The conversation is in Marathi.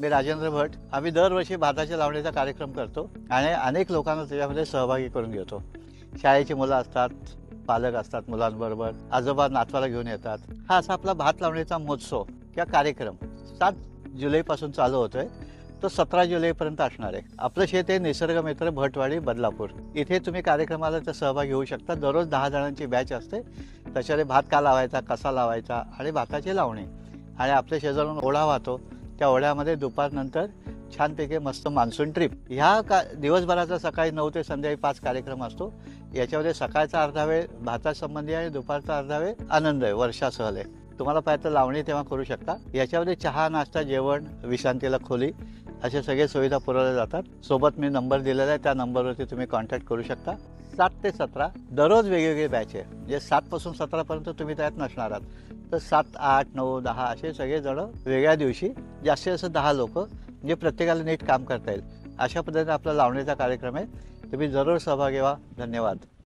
मी राजेंद्र भट. आम्ही दरवर्षी भाताच्या लावणीचा कार्यक्रम करतो आणि अनेक लोकांना त्याच्यामध्ये सहभागी करून घेतो. शाळेची मुलं असतात, पालक असतात, मुलांबरोबर आजोबा नातवाला घेऊन येतात. हा असा आपला भात लावणीचा महोत्सव किंवा कार्यक्रम 7 जुलैपासून चालू होतोय. तो 17 जुलैपर्यंत असणार आहे. आपलं शेत आहे निसर्गमित्र भटवाडी बदलापूर. इथे तुम्ही कार्यक्रमाला तर सहभागी होऊ शकता. दररोज 10 जणांची बॅच असते. त्याच्यामध्ये भात का लावायचा, कसा लावायचा आणि भाताची लावणी. आणि आपल्या शेजारून ओढा वाहतो. त्या ओढ्यामध्ये दुपारनंतर छानपैकी मस्त मान्सून ट्रिप. ह्या दिवसभराचा सकाळी 9 ते संध्याकाळी 5 कार्यक्रम असतो. याच्यामध्ये सकाळचा अर्धा वेळ भातासंबंधी आणि दुपारचा अर्धा वेळ आनंद आहे, वर्षा सहल आहे. तुम्हाला पाहिजे तर लावणी तेव्हा करू शकता. याच्यामध्ये चहा, नाश्ता, जेवण, विश्रांतीला खोली अशा सगळे सुविधा पुरवल्या जातात. सोबत मी नंबर दिलेला आहे, त्या नंबरवरती तुम्ही कॉन्टॅक्ट करू शकता. 7 ते 17 दररोज वेगवेगळी बॅच आहे. म्हणजे 7 पासून 17पर्यंत तुम्ही त्यात नसणार आहात. तर 7, 8, 9, 10 असे सगळेजण वेगळ्या दिवशी जास्तीत जास्त 10 लोक म्हणजे प्रत्येकाला नीट काम करता येईल अशा पद्धतीने आपला लावणीचा कार्यक्रम आहे. तुम्ही जरूर सहभागी व्हा. धन्यवाद.